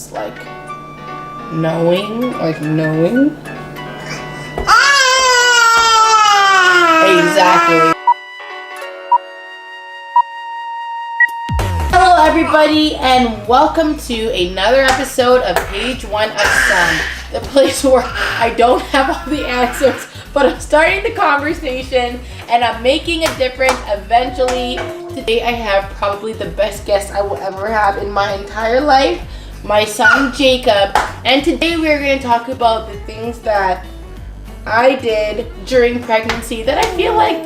just like knowing. Exactly. Hello everybody and welcome to another episode of Page One of Sun, the place where I don't have all the answers, but I'm starting the conversation and I'm making a difference eventually. Today I have probably the best guest I will ever have in my entire life, my son Jacob, and today we're going to talk about the things that I did during pregnancy that I feel like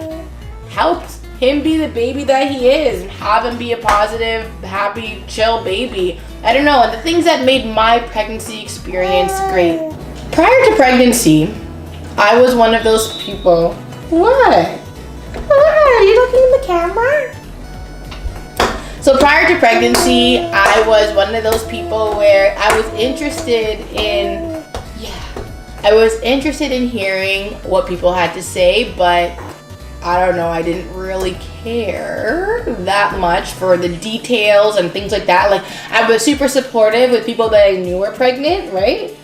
helped him be the baby that he is and have him be a positive, happy, chill baby. I don't know, and the things that made my pregnancy experience great. Prior to pregnancy, I was one of those people. What? Are you looking in the camera? So prior to pregnancy, I was one of those people where I was interested in hearing what people had to say, but I don't know, I didn't really care that much for the details and things like that. Like, I was super supportive with people that I knew were pregnant, right?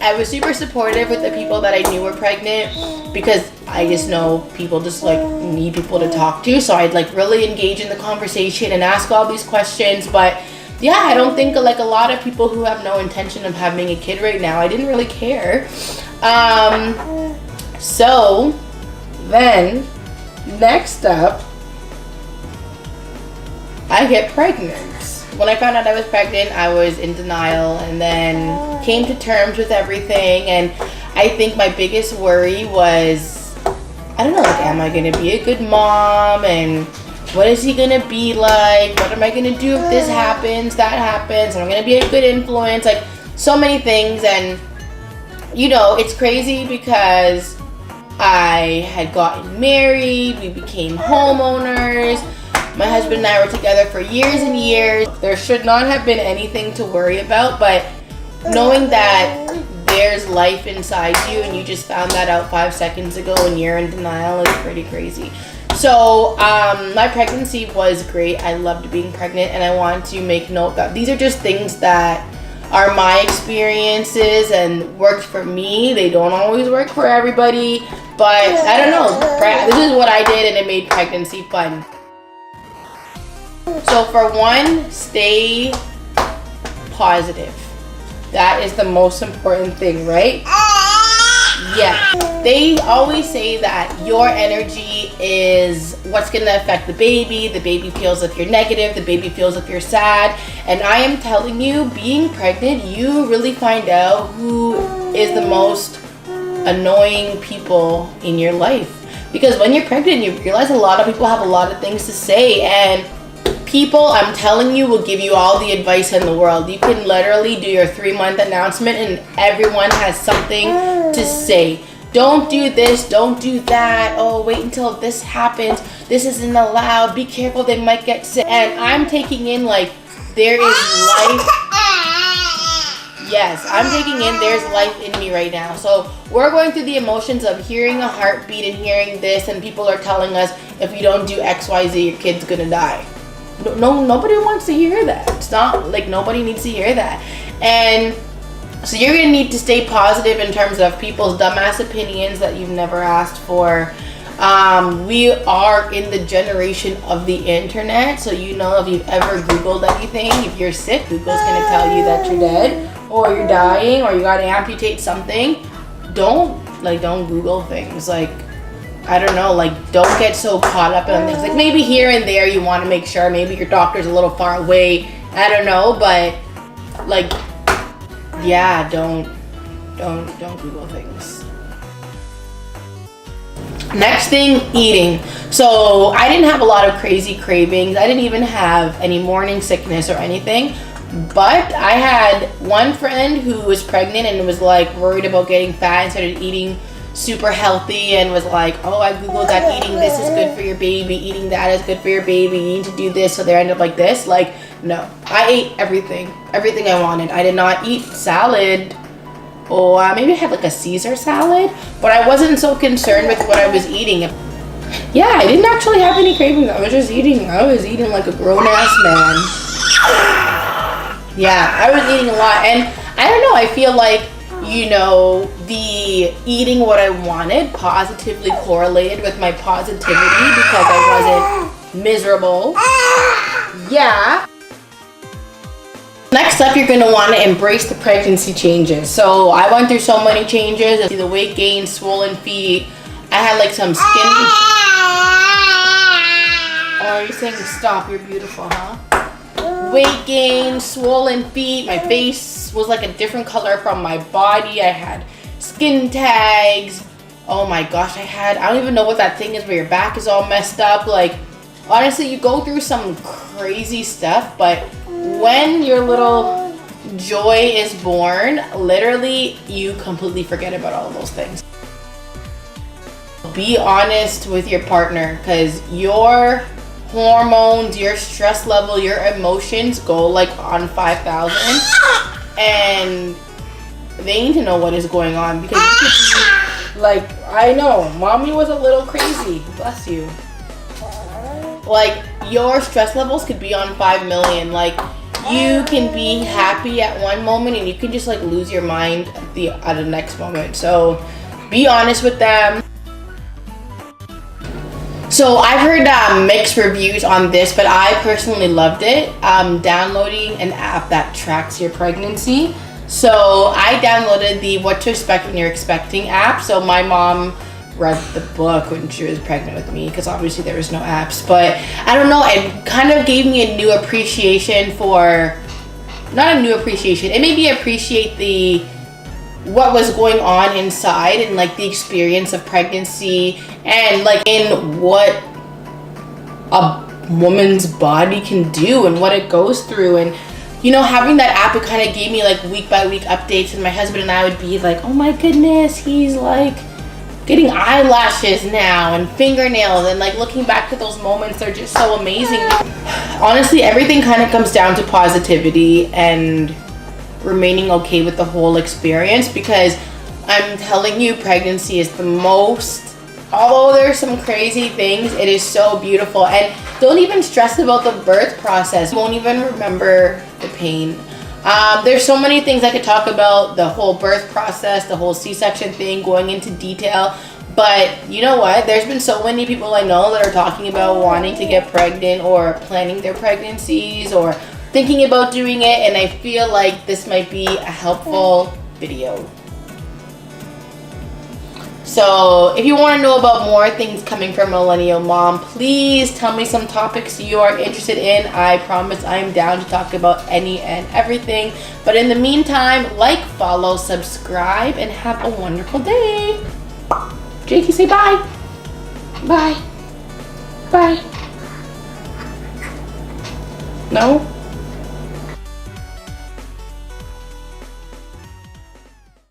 I was super supportive with the people that I knew were pregnant because I just know people just like need people to talk to. So I'd like really engage in the conversation and ask all these questions. But yeah, I don't think like a lot of people who have no intention of having a kid right now, I didn't really care. So then next up, I get pregnant. When I found out I was pregnant, I was in denial and then came to terms with everything. And I think my biggest worry was, I don't know, like, am I gonna be a good mom? And what is he gonna be like? What am I gonna do if this happens, that happens? Am I gonna be a good influence? Like, so many things. And, you know, it's crazy because I had gotten married, we became homeowners. My husband and I were together for years and years. There should not have been anything to worry about, but knowing that there's life inside you and you just found that out 5 seconds ago and you're in denial is pretty crazy. So my pregnancy was great. I loved being pregnant, and I want to make note that these are just things that are my experiences and worked for me. They don't always work for everybody, but I don't know. This is what I did and it made pregnancy fun. So for one, stay positive. That is the most important thing, right? Yeah. They always say that your energy is what's going to affect the baby. The baby feels if you're negative, the baby feels if you're sad. And I am telling you, being pregnant, you really find out who is the most annoying people in your life. Because when you're pregnant, you realize a lot of people have a lot of things to say, and people, I'm telling you, will give you all the advice in the world. You can literally do your 3-month announcement and everyone has something to say. Don't do this, don't do that. Oh, wait until this happens. This isn't allowed. Be careful, they might get sick. And I'm taking in like there is life. Yes, I'm taking in there's life in me right now. So we're going through the emotions of hearing a heartbeat and hearing this, and people are telling us if you don't do XYZ, your kid's gonna die. No, nobody wants to hear that. It's not like nobody needs to hear that. And so you're gonna need to stay positive in terms of people's dumbass opinions that you've never asked for. We are in the generation of the internet, so you know if you've ever Googled anything, if you're sick, Google's gonna tell you that you're dead or you're dying or you gotta amputate something. Don't Google things. Like, I don't know, like, don't get so caught up in things. Like, maybe here and there you want to make sure, maybe your doctor's a little far away. I don't know, but like, yeah, don't Google things. Next thing, eating. So I didn't have a lot of crazy cravings. I didn't even have any morning sickness or anything. But I had one friend who was pregnant and was like worried about getting fat and started eating super healthy and was like, oh, I googled that eating this is good for your baby, eating that is good for your baby, you need to do this, so they end up like this. Like, no, I ate everything I wanted. I did not eat salad, or maybe I had like a Caesar salad, but I wasn't so concerned with what I was eating. Yeah, I didn't actually have any cravings. I was eating like a grown-ass man. Yeah, I was eating a lot, and I don't know, I feel like, you know, the eating what I wanted positively correlated with my positivity because I wasn't miserable. Yeah. Next up, you're going to want to embrace the pregnancy changes. So I went through so many changes. The weight gain, swollen feet. I had like some skin. Oh, are you saying stop? You're beautiful, huh? Weight gain, swollen feet. My face was like a different color from my body. I had skin tags. Oh my gosh, I don't even know what that thing is where your back is all messed up. Like, honestly, you go through some crazy stuff, but when your little joy is born, literally, you completely forget about all of those things. Be honest with your partner, because your hormones, your stress level, your emotions go like on 5,000, and they need to know what is going on, because you could be, like, I know, mommy was a little crazy, bless you. Like, your stress levels could be on 5 million. Like, you can be happy at one moment and you can just like lose your mind at the next moment. So be honest with them. So I've heard mixed reviews on this, but I personally loved it. Downloading an app that tracks your pregnancy. So I downloaded the What to Expect When You're Expecting app. So my mom read the book when she was pregnant with me, because obviously there was no apps, but I don't know, it kind of gave me a new appreciation for, not a new appreciation, it made me appreciate what was going on inside and like the experience of pregnancy and like in what a woman's body can do and what it goes through. And you know, having that app, it kind of gave me like week by week updates, and my husband and I would be like, oh my goodness, he's like getting eyelashes now and fingernails, and like looking back to those moments, they're just so amazing. Honestly, everything kind of comes down to positivity and remaining okay with the whole experience, because I'm telling you, pregnancy is the most, although there's some crazy things, it is so beautiful. And don't even stress about the birth process. You won't even remember the pain. There's so many things I could talk about, the whole birth process, the whole C-section thing, going into detail. But you know what? There's been so many people I know that are talking about wanting to get pregnant or planning their pregnancies or thinking about doing it, and I feel like this might be a helpful video. So if you want to know about more things coming from Millennial Mom, please tell me some topics you are interested in. I promise I am down to talk about any and everything. But in the meantime, like, follow, subscribe, and have a wonderful day. Jakey, say bye. Bye. Bye. No?